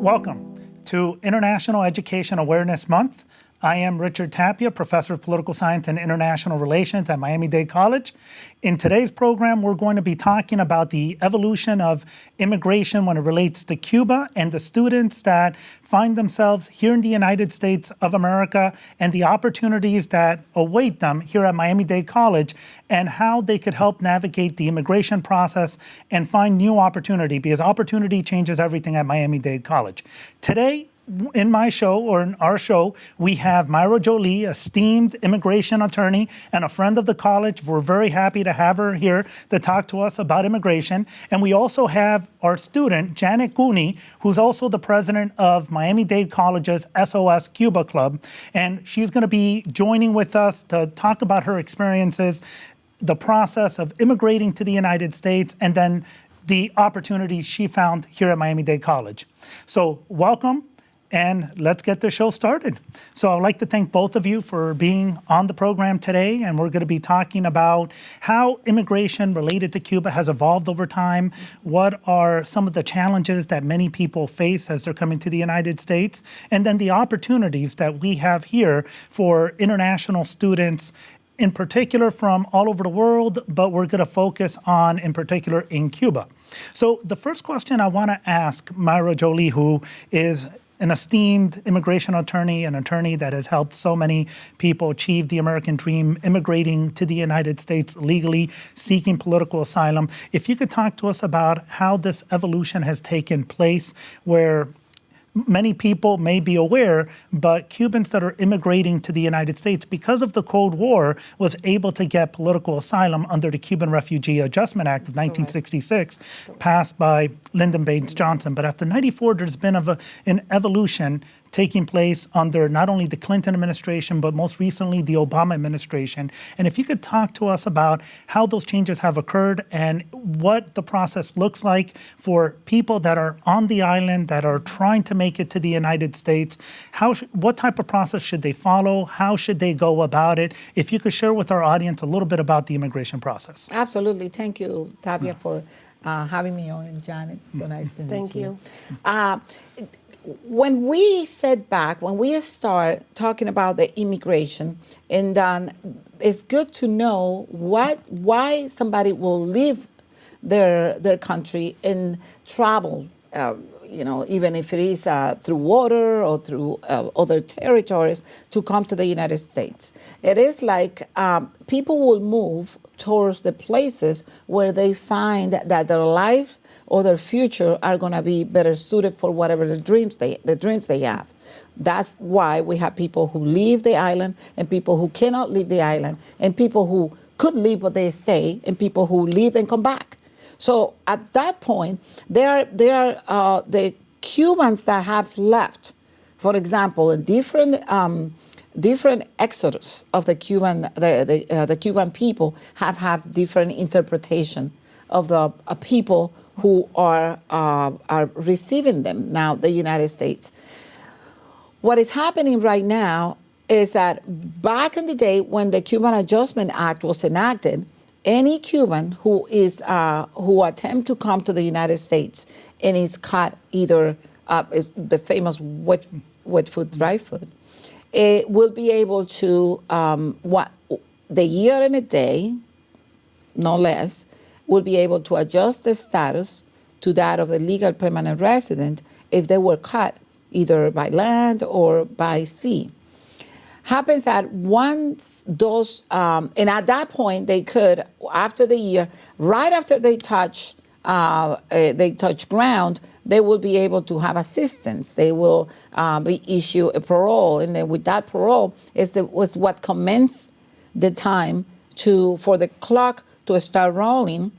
Welcome to International Education Awareness Month. I am Richard Tapia, Professor of Political Science and International Relations at Miami-Dade College. In today's program, we're going to be talking about the evolution of immigration when it relates to Cuba and the students that find themselves here in the United States of America and the opportunities that await them here at Miami-Dade College and how they could help navigate the immigration process and find new opportunity, because opportunity changes everything at Miami-Dade College. Today, in my show, or in our show, we have Mayra Joli, esteemed immigration attorney and a friend of the college. We're very happy to have her here to talk to us about immigration. And we also have our student, Cuni, who's also the president of Miami-Dade College's SOS Cuba Club. And she's going to be joining with us to talk about her experiences, the process of immigrating to the United States, and then the opportunities she found here at Miami-Dade College. So welcome. And let's get the show started. So I'd like to thank both of you for being on the program today. And we're going to be talking about how immigration related to Cuba has evolved over time. What are some of the challenges that many people face as they're coming to the United States? And then the opportunities that we have here for international students, in particular from all over the world, but we're going to focus on, in particular, in Cuba. So the first question I want to ask Mayra Joli, who is an esteemed immigration attorney, an attorney that has helped so many people achieve the American dream, immigrating to the United States legally, seeking political asylum. If you could talk to us about how this evolution has taken place, where many people may be aware, but Cubans that are immigrating to the United States because of the Cold War was able to get political asylum under the Cuban Refugee Adjustment Act of 1966, passed by Lyndon Baines Johnson. But after 94, there's been an evolution taking place under not only the Clinton administration, but most recently the Obama administration. And if you could talk to us about how those changes have occurred and what the process looks like for people that are on the island, that are trying to make it to the United States, what type of process should they follow? How should they go about it? If you could share with our audience a little bit about the immigration process. Absolutely. Thank you, Tapia, for having me on, and Janet. So nice to meet you. Thank you. When we start talking about the immigration, and it's good to know why somebody will leave their country and travel, even if it is through water or through other territories, to come to the United States. It is like people will move towards the places where they find that their life or their future are going to be better suited for whatever the dreams they have. That's why we have people who leave the island and people who cannot leave the island, and people who could leave but they stay, and people who leave and come back. So at that point, there are the Cubans that have left, for example, in different exodus of the Cuban people have different interpretation of the people who are receiving them now, the United States. What is happening right now is that back in the day when the Cuban Adjustment Act was enacted, any Cuban who attempt to come to the United States and is caught either the famous wet foot, dry foot, it will be able to the year and a day, no less, will be able to adjust the status to that of a legal permanent resident if they were caught either by land or by sea. Happens that once those, and at that point they could, after the year, right after they touch ground, they will be able to have assistance. They will be issued a parole, and then with that parole was what commenced the time for the clock to start rolling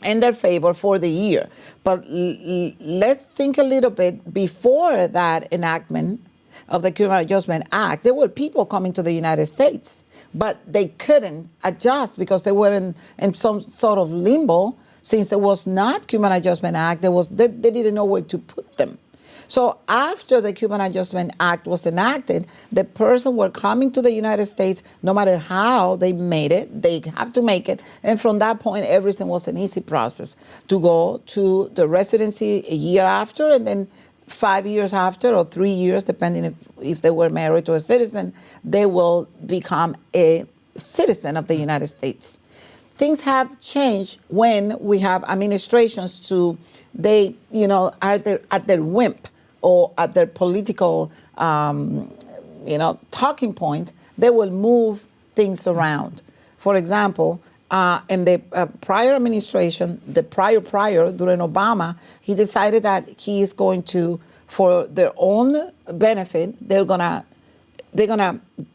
in their favor for the year. But let's think a little bit before that enactment of the Cuban Adjustment Act. There were people coming to the United States, but they couldn't adjust because they were in some sort of limbo. Since there was not Cuban Adjustment Act, they didn't know where to put them. So after the Cuban Adjustment Act was enacted, the person were coming to the United States, no matter how they made it, they have to make it. And from that point, everything was an easy process to go to the residency a year after and then 5 years after or 3 years, depending if they were married to a citizen, they will become a citizen of the United States. Things have changed when we have administrations they are at their whim or at their political talking point. They will move things around. For example, in the prior administration, the prior during Obama, he decided that he is going to, for their own benefit, they're gonna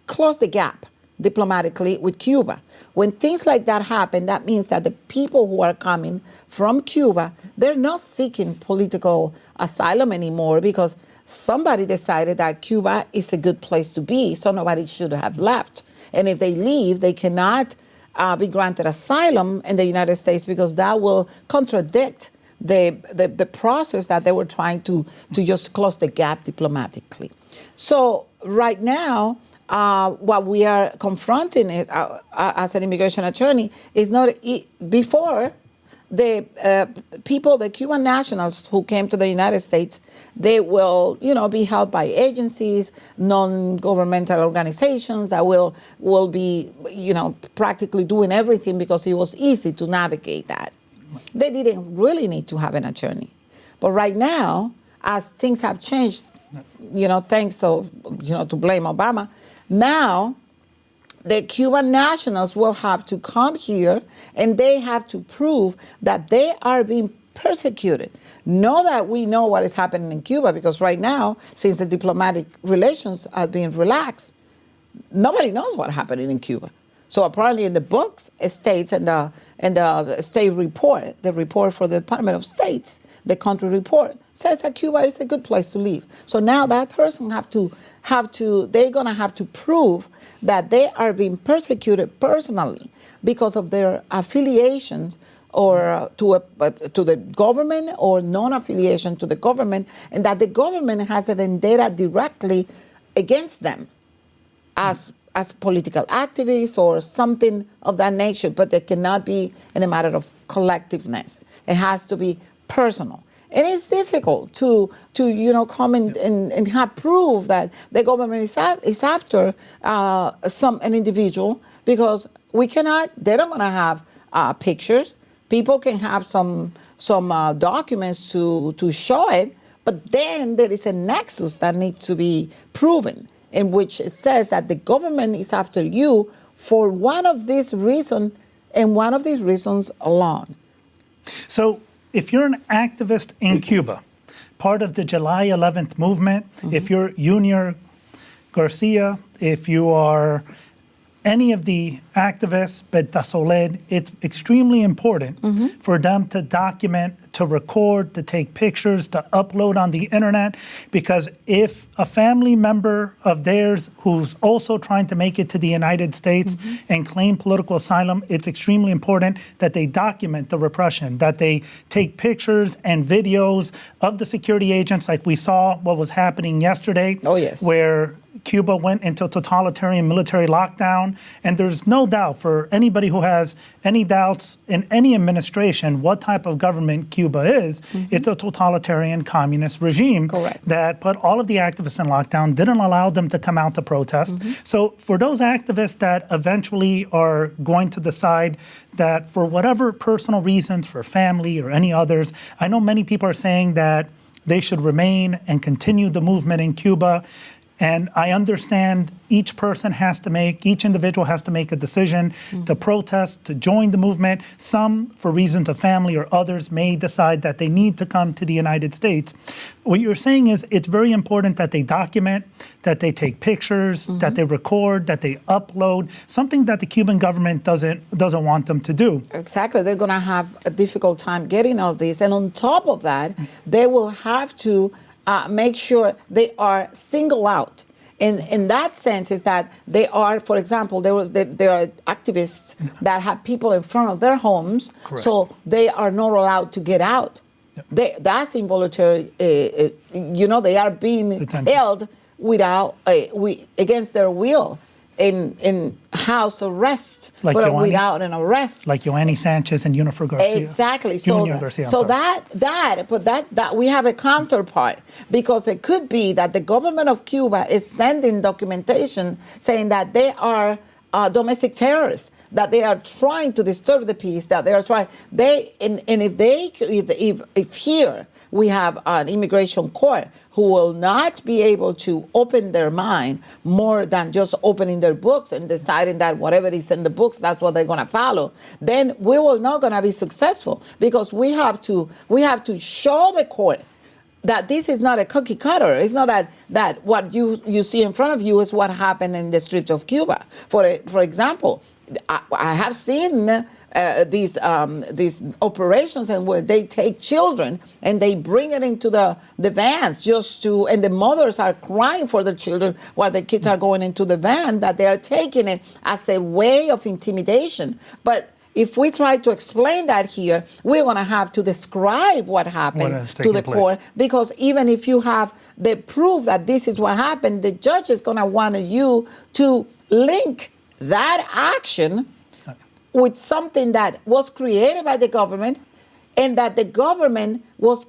close the gap diplomatically with Cuba. When things like that happen, that means that the people who are coming from Cuba, they're not seeking political asylum anymore because somebody decided that Cuba is a good place to be, so nobody should have left. And if they leave, they cannot be granted asylum in the United States because that will contradict the process that they were trying to just close the gap diplomatically. So right now, what we are confronting as an immigration attorney is not before the people, the Cuban nationals who came to the United States, they will, be held by agencies, non-governmental organizations that will be, practically doing everything because it was easy to navigate that. They didn't really need to have an attorney. But right now, as things have changed, thanks to, to blame Obama, now the Cuban nationals will have to come here and they have to prove that they are being persecuted. Know that we know what is happening in Cuba because right now, since the diplomatic relations are being relaxed, nobody knows what's happening in Cuba. So apparently in the books, it states in the state report, the report for the Department of States, the country report, says that Cuba is a good place to live. So now that person they're gonna have to prove that they are being persecuted personally because of their affiliations or to the government or non-affiliation to the government, and that the government has a vendetta directly against them as political activists or something of that nature, but they cannot be in a matter of collectiveness. It has to be personal. And it's difficult to come and have proof that the government is after an individual because they're not going to have pictures. People can have some documents to show it, but then there is a nexus that needs to be proven in which it says that the government is after you for one of these reasons and one of these reasons alone. So if you're an activist in Cuba, part of the July 11th movement, if you're Junior Garcia, if you are any of the activists, Beta Soled, it's extremely important for them to document, to record, to take pictures, to upload on the internet, because if a family member of theirs who's also trying to make it to the United States and claim political asylum, it's extremely important that they document the repression, that they take pictures and videos of the security agents, like we saw what was happening yesterday, where Cuba went into totalitarian military lockdown. And there's no doubt for anybody who has any doubts in any administration what type of government Cuba is, it's a totalitarian communist regime that put all of the activists in lockdown, didn't allow them to come out to protest. So for those activists that eventually are going to decide that for whatever personal reasons, for family or any others, I know many people are saying that they should remain and continue the movement in Cuba. And I understand each individual has to make a decision to protest, to join the movement. Some, for reasons of family, or others may decide that they need to come to the United States. What you're saying is it's very important that they document, that they take pictures, that they record, that they upload, something that the Cuban government doesn't want them to do. Exactly. They're going to have a difficult time getting all this. And on top of that, they will have to make sure they are singled out. In that sense is that they are, for example, there are activists that have people in front of their homes, so they are not allowed to get out. That's involuntary. They are being held against their will. in house arrest, Like but Joanny? without an arrest. Like Joanny Sanchez and Unifer Garcia. Exactly. Junior Garcia, I'm So sorry. that we have a counterpart, because it could be that the government of Cuba is sending documentation saying that they are domestic terrorists, that they are trying to disturb the peace, that they are trying, if here we have an immigration court who will not be able to open their mind more than just opening their books and deciding that whatever is in the books, that's what they're going to follow, then we will not going to be successful, because we have to show the court that this is not a cookie cutter. It's not that what you see in front of you is what happened in the streets of Cuba. For example, I have seen these operations and where they take children and they bring it into the vans and the mothers are crying for the children while the kids are going into the van, that they are taking it as a way of intimidation. But if we try to explain that here, we're going to have to describe what happened to the court, because even if you have the proof that this is what happened, the judge is going to want you to link that action with something that was created by the government, and that the government was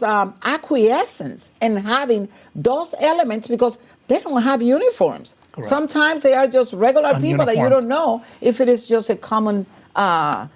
acquiescence in having those elements, because they don't have uniforms. Correct. Sometimes they are just regular people that you don't know if it is just a common crime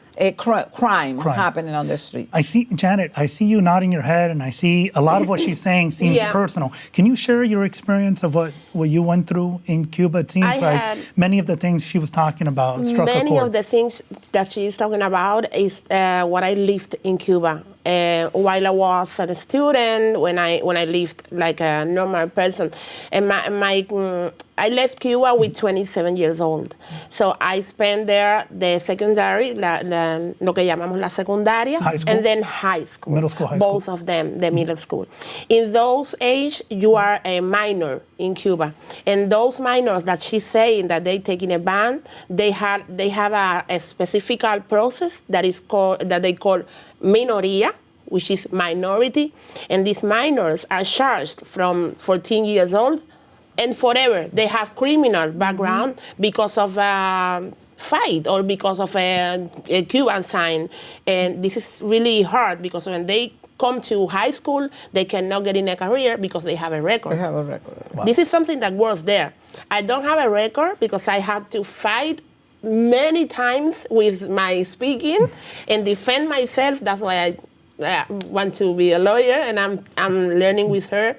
happening on the streets. I see, Janet, I see you nodding your head, and I see a lot of what she's saying seems personal. Can you share your experience of what you went through in Cuba? It seems like many of the things she was talking about struck a chord. Many of the things that she's talking about is what I lived in Cuba. While I was a student, when I lived like a normal person, and I left Cuba with 27 years old. So I spent there the secondary, lo que llamamos la secundaria, and then high school. Middle school, high school. Both of them, the middle school. In those age, you are a minor in Cuba, and those minors that she's saying that they take in a band, they have a specific process that they call minoría, which is minority, and these minors are charged from 14 years old and forever. They have criminal background because of a fight or because of a Cuban sign, and this is really hard, because when they come to high school, they cannot get in a career because they have a record. They have a record. Wow. This is something that works there. I don't have a record because I had to fight many times with my speaking and defend myself. That's why I want to be a lawyer, and I'm learning with her.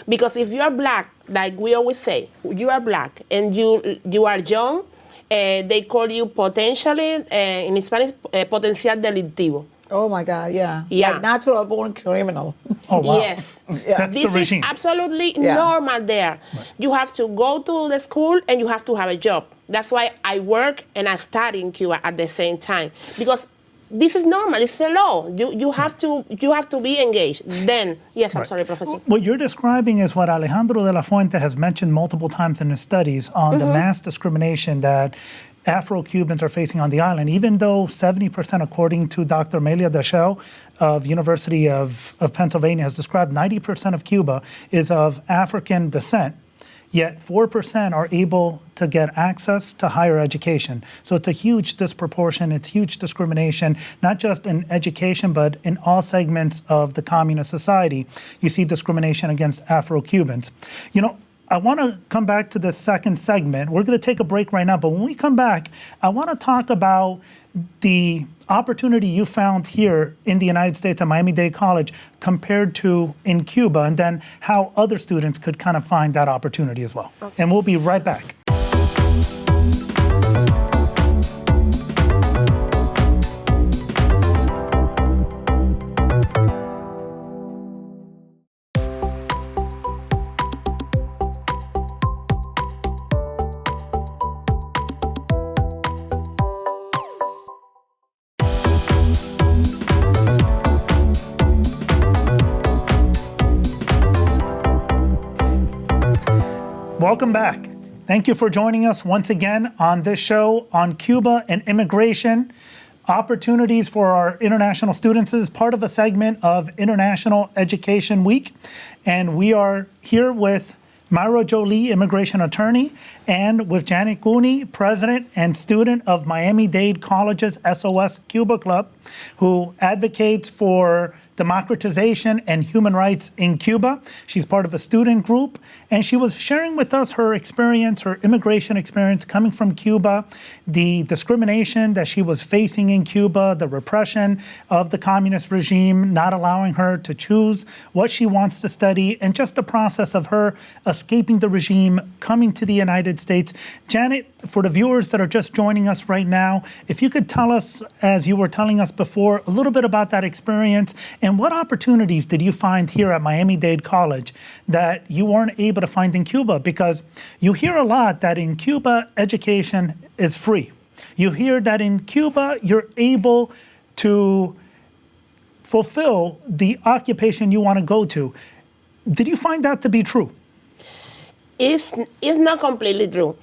Because if you are black, like we always say, you are black and you are young, they call you potentially, in Spanish, potencial delictivo. Oh my God, yeah. Yeah. Like natural born criminal. Oh, wow. Yes. Yeah. That's This the regime. is absolutely normal there. Right. You have to go to the school and you have to have a job. That's why I work and I study in Cuba at the same time. Because this is normal, it's a law. You have to be engaged. Then, yes, I'm sorry, Professor. What you're describing is what Alejandro de la Fuente has mentioned multiple times in his studies on the mass discrimination that Afro-Cubans are facing on the island, even though 70%, according to Dr. Amelia Deschel of University of Pennsylvania, has described 90% of Cuba is of African descent, yet 4% are able to get access to higher education. So it's a huge disproportion, it's huge discrimination, not just in education, but in all segments of the communist society. You see discrimination against Afro-Cubans. You know, I want to come back to the second segment. We're going to take a break right now, but when we come back, I want to talk about the opportunity you found here in the United States at Miami-Dade College compared to in Cuba, and then how other students could kind of find that opportunity as well. Okay. And we'll be right back. Welcome back. Thank you for joining us once again on this show on Cuba and immigration. Opportunities for our international students is part of a segment of International Education Week. And we are here with Mayra Joli, immigration attorney, and with Janet Cuni, president and student of Miami-Dade College's SOS Cuba Club, who advocates for democratization and human rights in Cuba. She's part of a student group, and she was sharing with us her experience, her immigration experience coming from Cuba, the discrimination that she was facing in Cuba, the repression of the communist regime, not allowing her to choose what she wants to study, and just the process of her escaping the regime, coming to the United States. Janet, for the viewers that are just joining us right now, if you could tell us, as you were telling us before, a little bit about that experience and what opportunities did you find here at Miami-Dade College that you weren't able to find in Cuba? Because you hear a lot that in Cuba, education is free. You hear that in Cuba, you're able to fulfill the occupation you want to go to. Did you find that to be true? It's not completely true.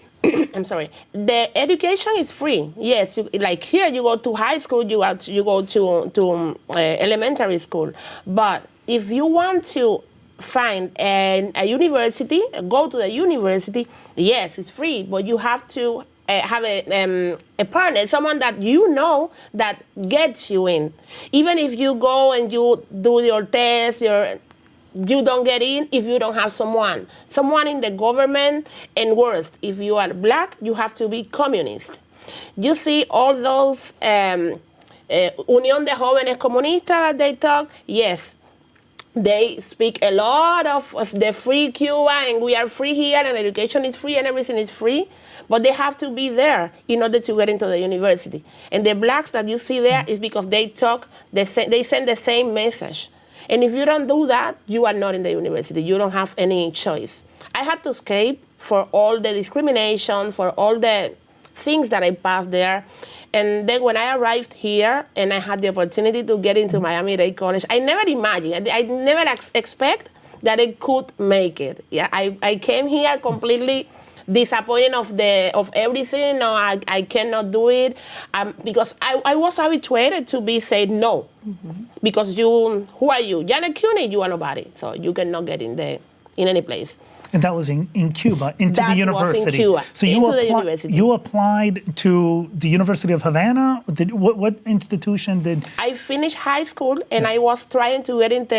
I'm sorry. The education is free. Yes, like here you go to high school, you go to elementary school. But if you want to find a university, go to the university, yes, it's free, but you have to have a partner, someone that you know that gets you in. Even if you go and you do your test, you don't get in if you don't have someone in the government, and worst, if you are black, you have to be communist. You see all those Unión de Jóvenes Comunistas, they talk, yes, they speak a lot of the free Cuba, and we are free here, and education is free, and everything is free, but they have to be there in order to get into the university. And the blacks that you see there is because they send the same message. And if you don't do that, you are not in the university. You don't have any choice. I had to escape for all the discrimination, for all the things that I passed there. And then when I arrived here and I had the opportunity to get into Miami-Dade College, I never imagined, I never expect that I could make it. Yeah, I came here completely disappointed of everything. No, I cannot do it, because I was habituated to be said no. Because who are you? Janet Cuni, you are nobody, so you cannot get in any place. And that was in Cuba, into the university. That was in Cuba, so the university. You applied to the University of Havana? What institution did? I finished high school, and I was trying to get into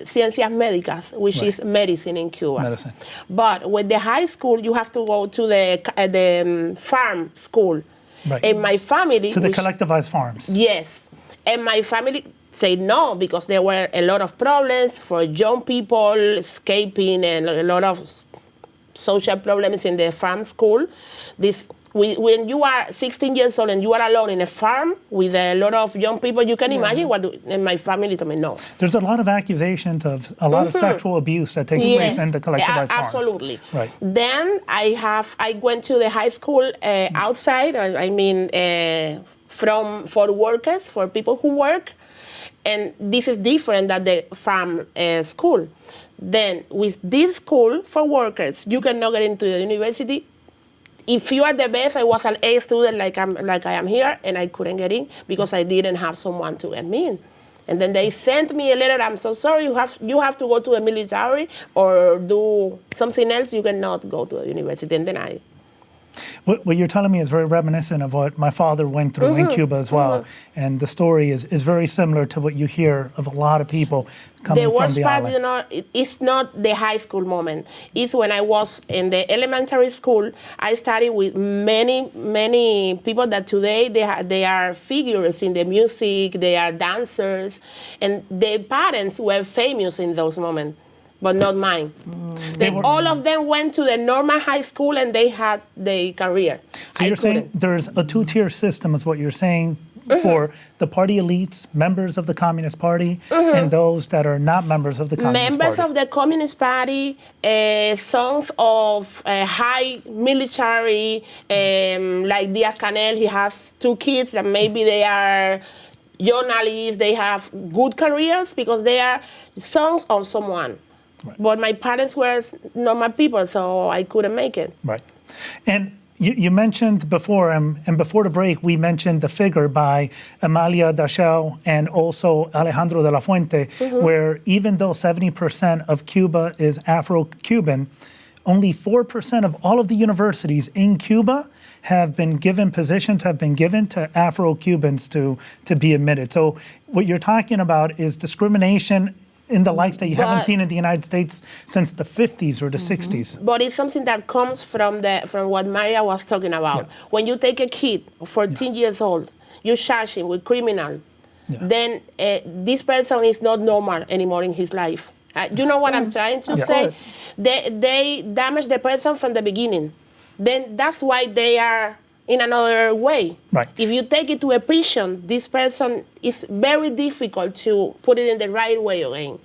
Ciencias Médicas, which is medicine in Cuba. Medicine. But with the high school, you have to go to the farm school. Right. And my family... To the collectivized farms. Yes. And my family said no, because there were a lot of problems for young people escaping, and a lot of social problems in the farm school. When you are 16 years old and you are alone in a farm with a lot of young people, you can imagine and my family told me no. There's a lot of accusations of a lot of sexual abuse that takes place in the collectivized farms. Absolutely. Right. Then I went to the high school outside, for workers, for people who work. And this is different than the farm school. Then with this school for workers, you cannot get into the university. If you are the best, I was an A student like I am here, and I couldn't get in because I didn't have someone to get me in. And then they sent me a letter, I'm so sorry, you have to go to the military or do something else, you cannot go to the university. And then What you're telling me is very reminiscent of what my father went through in Cuba as well. And the story is very similar to what you hear of a lot of people coming from the island. The worst part, it's not the high school moment. It's when I was in the elementary school, I studied with many people that today they are figures in the music, they are dancers, and their parents were famous in those moments. But not mine. All of them went to the normal high school and they had their career. So you're saying there's a two-tier system is what you're saying for the party elites, members of the Communist Party, and those that are not members of the Communist Party. Members of the Communist Party, sons of high military, like Diaz-Canel, he has 2 kids and maybe they are journalists, they have good careers because they are sons of someone. Right. But my parents were normal people, so I couldn't make it. Right. And you mentioned before, and before the break, we mentioned the figure by Amalia Dachau and also Alejandro de la Fuente, where even though 70% of Cuba is Afro-Cuban, only 4% of all of the universities in Cuba have been given positions, have been given to Afro-Cubans to be admitted. So what you're talking about is discrimination in the likes that you haven't seen in the United States since the 50s or the 60s. But it's something that comes from what Mayra was talking about. Yeah. When you take a kid, 14 years old, you charge him with criminal, then this person is not normal anymore in his life. You know what I'm trying to say? They damage the person from the beginning. Then that's why they are in another way. Right. If you take it to a prison, this person is very difficult to put it in the right way again.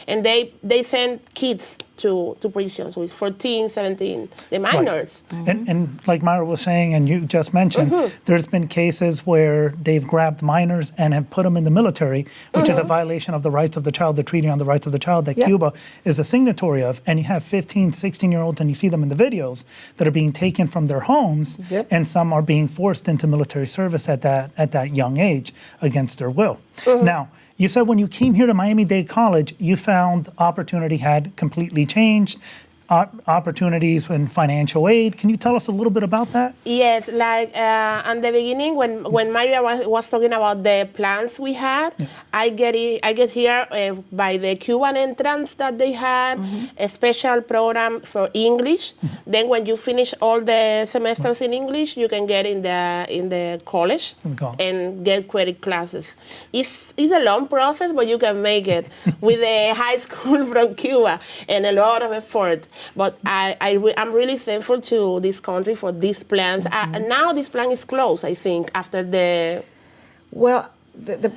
And they send kids to prisons with 14, 17, the minors. Right. And like Mayra was saying, and you just mentioned, there's been cases where they've grabbed minors and have put them in the military, which is a violation of the rights of the child, the Treaty on the Rights of the Child that Cuba is a signatory of. And you have 15, 16-year-olds, and you see them in the videos, that are being taken from their homes, and some are being forced into military service at that young age against their will. Now, you said when you came here to Miami-Dade College, you found opportunity had completely changed, opportunities in financial aid. Can you tell us a little bit about that? Yes, like at the beginning when Mayra was talking about the plans we had, I get here by the Cuban entrance that they had, a special program for English. Then when you finish all the semesters in English, you can get in the college and get credit classes. It's a long process, but you can make it with a high school from Cuba and a lot of effort. But I'm really thankful to this country for these plans. Now this plan is closed, I think, after the... Well,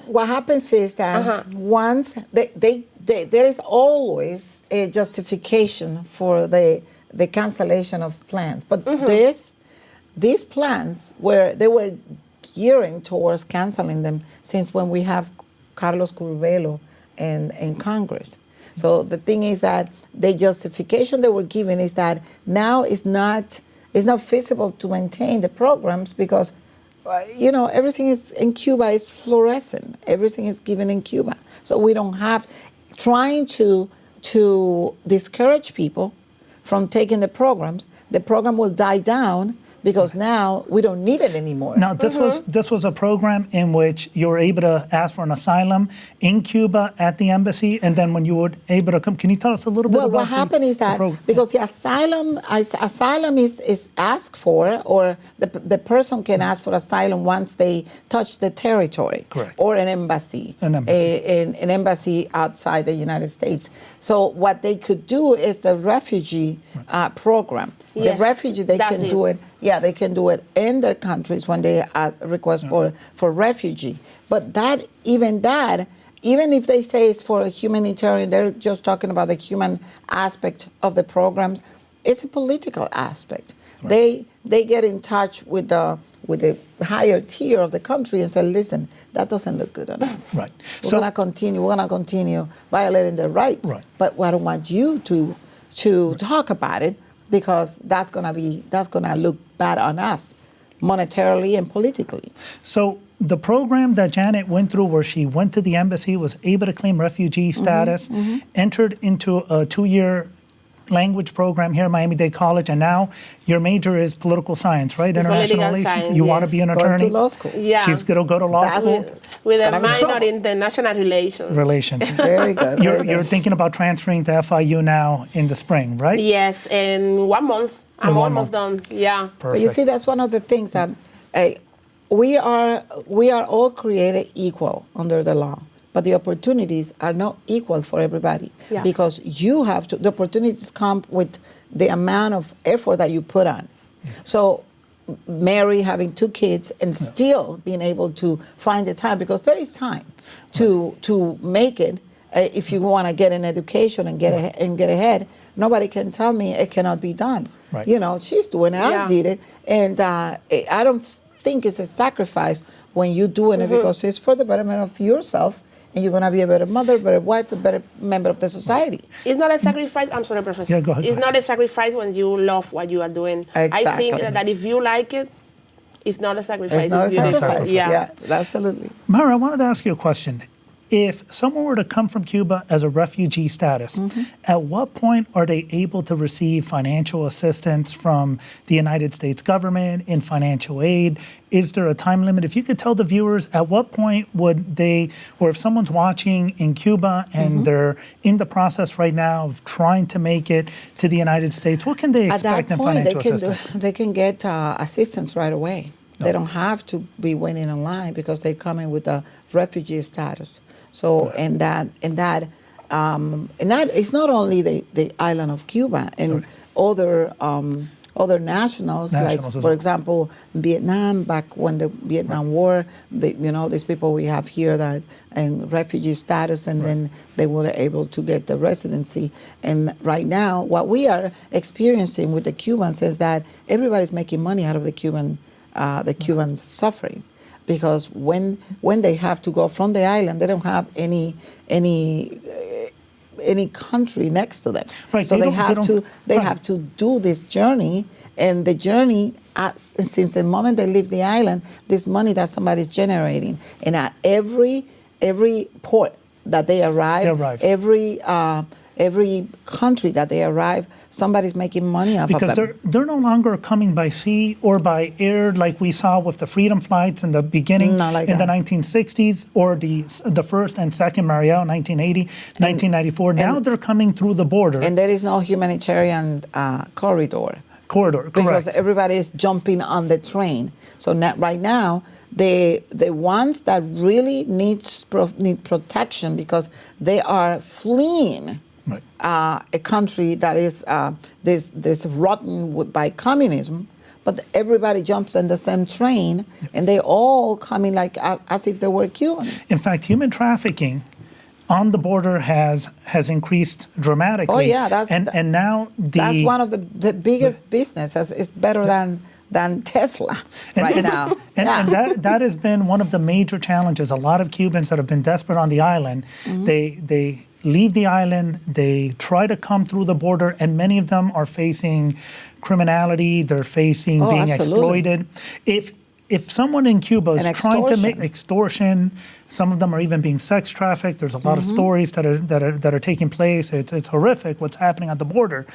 what happens is that once there is always a justification for the cancellation of plans. But these plans they were gearing towards canceling them since when we have Carlos Curvelo in Congress. So the thing is that the justification they were given is that now it's not feasible to maintain the programs because, everything is in Cuba is fluorescent. Everything is given in Cuba. So we don't have, trying to discourage people from taking the program will die down because now we don't need it anymore. Now, this was a program in which you were able to ask for an asylum in Cuba at the embassy, and then when you were able to come, can you tell us a little bit about what happened is that because the asylum is asked for, or the person can ask for asylum once they touch the territory, correct, or an embassy, an embassy outside the United States. So what they could do is the refugee program. Yes, the refugee, they can do it. Yeah, they can do it in their countries when they request for refugee. But even if they say it's for a humanitarian, they're just talking about the human aspect of the programs. It's a political aspect. Right. They get in touch with the higher tier of the country and say, listen, that doesn't look good on us. Right. We're gonna continue violating their rights. Right. But I don't want you to talk about it, because that's gonna look bad on us, monetarily and politically. So the program that Janet went through, where she went to the embassy, was able to claim refugee status, entered into a 2-year language program here at Miami-Dade College, and now your major is political science, right? International relations. Science, you want to be an attorney? Going to law school. Yeah. She's going to go to law school? With a minor in international relations. Very good. You're thinking about transferring to FIU now in the spring, right? Yes, in 1 month. I'm almost done. Yeah. Perfect. But you see, that's one of the things that we are all created equal under the law. But the opportunities are not equal for everybody, because the opportunities come with the amount of effort that you put on. So Mary having 2 kids and still being able to find the time, because there is time to make it. If you want to get an education and get ahead, nobody can tell me it cannot be done. Right. She's doing it. I did it, and I don't think it's a sacrifice when you're doing it, because it's for the betterment of yourself. And you're going to be a better mother, better wife, a better member of the society. It's not a sacrifice. I'm sorry, Professor. Yeah, go ahead. It's not a sacrifice when you love what you are doing. Exactly. I think that if you like it, it's not a sacrifice. It's not a sacrifice. Yeah, absolutely. Mayra, I wanted to ask you a question. If someone were to come from Cuba as a refugee status, at what point are they able to receive financial assistance from the United States government in financial aid? Is there a time limit? If you could tell the viewers, at what point would they, or if someone's watching in Cuba and they're in the process right now of trying to make it to the United States, what can they expect in financial assistance? They can get assistance right away. They don't have to be waiting in line because they come in with a refugee status. So and that it's not only the island of Cuba and other nationals like, for example, Vietnam. Back when the Vietnam War, these people we have here that and refugee status, and then they were able to get the residency. And right now, what we are experiencing with the Cubans is that everybody's making money out of the Cuban suffering. Because when they have to go from the island, they don't have any country next to them. Right. So they have to do this journey, and the journey since the moment they leave the island, this money that somebody's generating, and at every port that they arrive. Every country that they arrive, somebody's making money off of them. Because they're no longer coming by sea or by air like we saw with the freedom flights in the beginning the 1960s, or the first and second Mariel, 1980, 1994. Now they're coming through the border. And there is no humanitarian corridor. Correct. Because everybody is jumping on the train. So right now, the ones that really need protection because they are fleeing a country that is this rotten by communism, but everybody jumps on the same train, and they all coming like as if they were Cubans. In fact, human trafficking on the border has increased dramatically. Oh yeah, and now that's one of the biggest businesses. It's better than Tesla now. And that has been one of the major challenges. A lot of Cubans that have been desperate on the island, they leave the island, they try to come through the border, and many of them are facing criminality, they're facing being exploited. If someone in Cuba is trying to make extortion, some of them are even being sex trafficked. There's a lot of stories that are taking place. It's horrific what's happening at the border.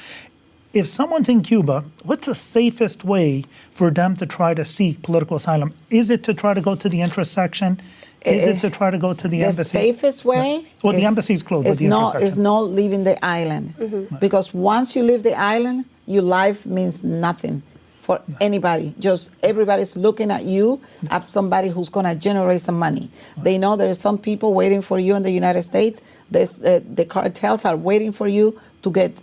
If someone's in Cuba, what's the safest way for them to try to seek political asylum? Is it to try to go to the intersection? Is it to try to go to the embassy? The safest way? Well, the embassy is closed. Is not leaving the island. Because once you leave the island, your life means nothing for anybody. Just everybody's looking at you as somebody who's going to generate some money. They know there are some people waiting for you in the United States. The cartels are waiting for you to get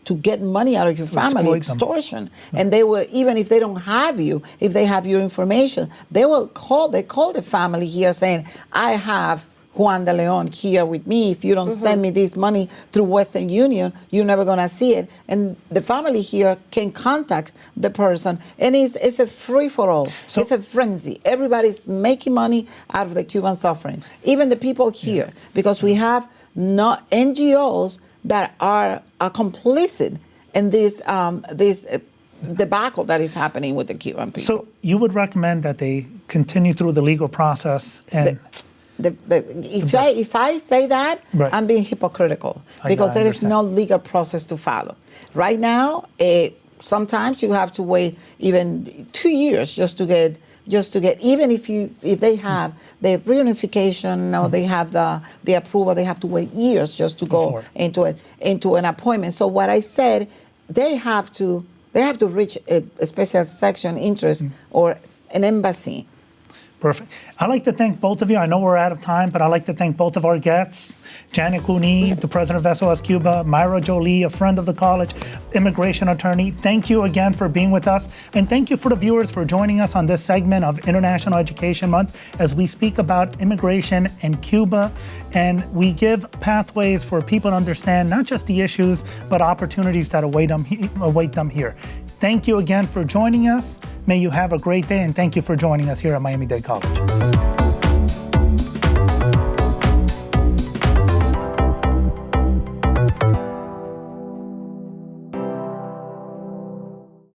to get money out of your family, extortion. And they will, even if they don't have you, if they have your information, they call the family here saying, I have Juan de Leon here with me. If you don't send me this money through Western Union, you're never going to see it. And the family here can contact the person. And it's a free-for-all. So, it's a frenzy. Everybody's making money out of the Cuban suffering, even the people here, because we have not NGOs that are complicit in this debacle that is happening with the Cuban people. So you would recommend that they continue through the legal process and... If I say that, I'm being hypocritical because there is no legal process to follow. Right now, sometimes you have to wait even 2 years just to get even if they have the reunification or they have the approval, they have to wait years just to go into an appointment. So what I said, they have to reach a special section interest or an embassy. Perfect. I'd like to thank both of you. I know we're out of time, but I'd like to thank both of our guests, Janet Cuni, the president of SOS Cuba, Mayra Joli, a friend of the college, immigration attorney. Thank you again for being with us. And thank you for the viewers for joining us on this segment of International Education Month as we speak about immigration and Cuba. And we give pathways for people to understand not just the issues, but opportunities that await them here. Thank you again for joining us. May you have a great day, and thank you for joining us here at Miami-Dade College.